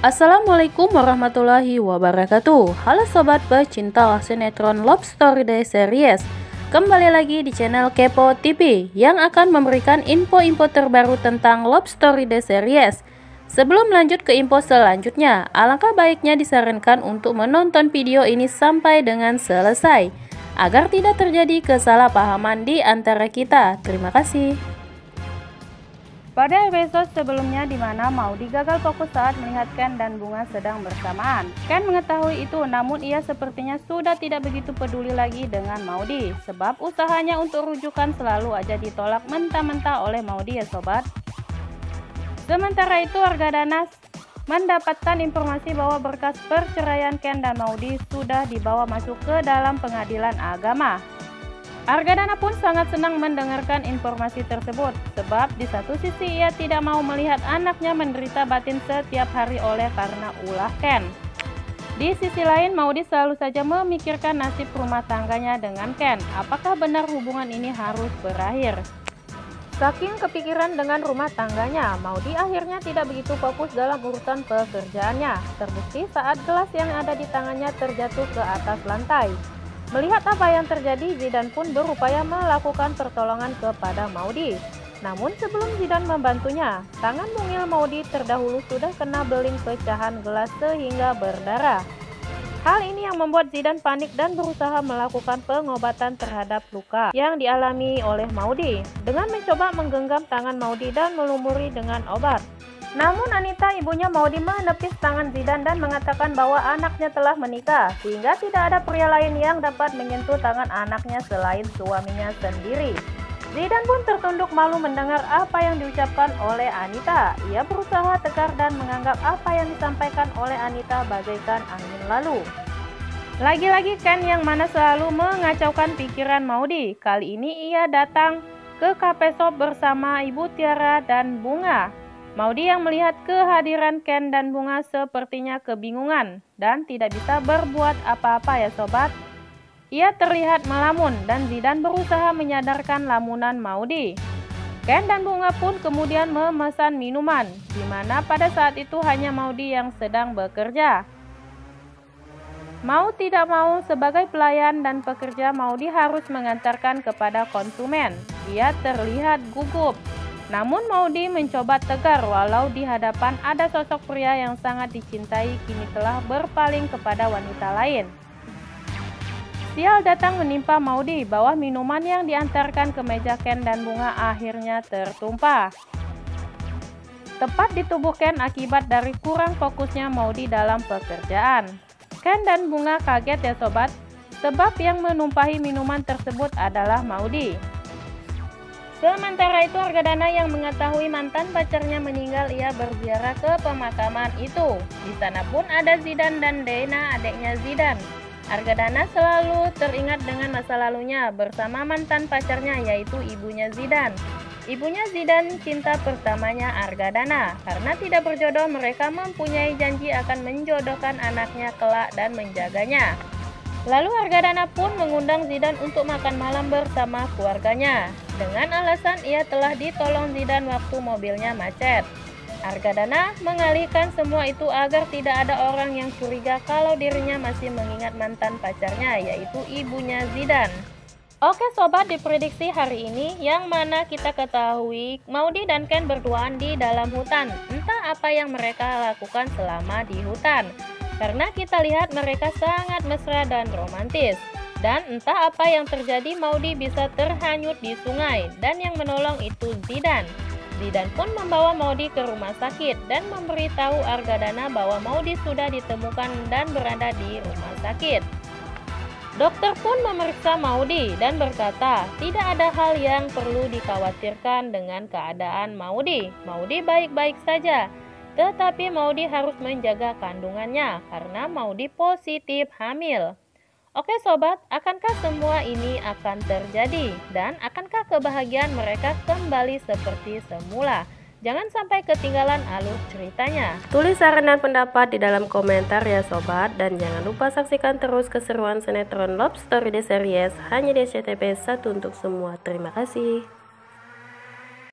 Assalamualaikum warahmatullahi wabarakatuh. Halo sobat pecinta sinetron Love Story The Series. Kembali lagi di channel Kepo TV yang akan memberikan info-info terbaru tentang Love Story The Series. Sebelum lanjut ke info selanjutnya, alangkah baiknya disarankan untuk menonton video ini sampai dengan selesai agar tidak terjadi kesalahpahaman di antara kita. Terima kasih. Pada episode sebelumnya di mana Maudy gagal fokus saat melihat Ken dan Bunga sedang bersamaan. Ken mengetahui itu, namun ia sepertinya sudah tidak begitu peduli lagi dengan Maudy, sebab usahanya untuk rujukan selalu aja ditolak mentah-mentah oleh Maudy ya sobat. Sementara itu Argadana mendapatkan informasi bahwa berkas perceraian Ken dan Maudy sudah dibawa masuk ke dalam pengadilan agama. Argadana pun sangat senang mendengarkan informasi tersebut, sebab di satu sisi ia tidak mau melihat anaknya menderita batin setiap hari oleh karena ulah Ken. Di sisi lain, Maudy selalu saja memikirkan nasib rumah tangganya dengan Ken. Apakah benar hubungan ini harus berakhir? Saking kepikiran dengan rumah tangganya, Maudy akhirnya tidak begitu fokus dalam urusan pekerjaannya. Terbukti saat gelas yang ada di tangannya terjatuh ke atas lantai. Melihat apa yang terjadi, Zidan pun berupaya melakukan pertolongan kepada Maudy. Namun sebelum Zidan membantunya, tangan mungil Maudy terdahulu sudah kena beling pecahan gelas sehingga berdarah. Hal ini yang membuat Zidan panik dan berusaha melakukan pengobatan terhadap luka yang dialami oleh Maudy dengan mencoba menggenggam tangan Maudy dan melumuri dengan obat. Namun Anita, ibunya Maudy, menepis tangan Zidan dan mengatakan bahwa anaknya telah menikah, sehingga tidak ada pria lain yang dapat menyentuh tangan anaknya selain suaminya sendiri. Zidan pun tertunduk malu mendengar apa yang diucapkan oleh Anita. Ia berusaha tegar dan menganggap apa yang disampaikan oleh Anita bagaikan angin lalu. Lagi-lagi Ken yang mana selalu mengacaukan pikiran Maudy. Kali ini ia datang ke cafe shop bersama Ibu Tiara dan Bunga. Maudy yang melihat kehadiran Ken dan Bunga sepertinya kebingungan dan tidak bisa berbuat apa-apa ya sobat. Ia terlihat melamun dan Zidan berusaha menyadarkan lamunan Maudy. Ken dan Bunga pun kemudian memesan minuman, di mana pada saat itu hanya Maudy yang sedang bekerja. Mau tidak mau, sebagai pelayan dan pekerja, Maudy harus mengantarkan kepada konsumen. Ia terlihat gugup. Namun Maudy mencoba tegar walau di hadapan ada sosok pria yang sangat dicintai kini telah berpaling kepada wanita lain. Sial datang menimpa Maudy bahwa minuman yang diantarkan ke meja Ken dan Bunga akhirnya tertumpah. Tepat di tubuh Ken akibat dari kurang fokusnya Maudy dalam pekerjaan. Ken dan Bunga kaget ya sobat, sebab yang menumpahi minuman tersebut adalah Maudy. Sementara itu Argadana yang mengetahui mantan pacarnya meninggal, ia berziarah ke pemakaman itu. Di sana pun ada Zidan dan Dena, adiknya Zidan. Argadana selalu teringat dengan masa lalunya bersama mantan pacarnya, yaitu ibunya Zidan. Ibunya Zidan cinta pertamanya Argadana. Karena tidak berjodoh, mereka mempunyai janji akan menjodohkan anaknya kelak dan menjaganya. Lalu Argadana pun mengundang Zidan untuk makan malam bersama keluarganya. Dengan alasan ia telah ditolong Zidan waktu mobilnya macet. Argadana mengalihkan semua itu agar tidak ada orang yang curiga kalau dirinya masih mengingat mantan pacarnya, yaitu ibunya Zidan. Oke sobat, diprediksi hari ini yang mana kita ketahui Maudy dan Ken berduaan di dalam hutan. Entah apa yang mereka lakukan selama di hutan. Karena kita lihat mereka sangat mesra dan romantis. Dan entah apa yang terjadi, Maudy bisa terhanyut di sungai. Dan yang menolong itu Zidan. Zidan pun membawa Maudy ke rumah sakit dan memberitahu Argadana bahwa Maudy sudah ditemukan dan berada di rumah sakit. Dokter pun memeriksa Maudy dan berkata tidak ada hal yang perlu dikhawatirkan dengan keadaan Maudy. Maudy baik-baik saja. Tetapi Maudy harus menjaga kandungannya karena Maudy positif hamil. Oke sobat, akankah semua ini akan terjadi? Dan akankah kebahagiaan mereka kembali seperti semula? Jangan sampai ketinggalan alur ceritanya. Tulis saran dan pendapat di dalam komentar ya sobat. Dan jangan lupa saksikan terus keseruan sinetron Love Story The Series hanya di SCTV 1 untuk semua. Terima kasih.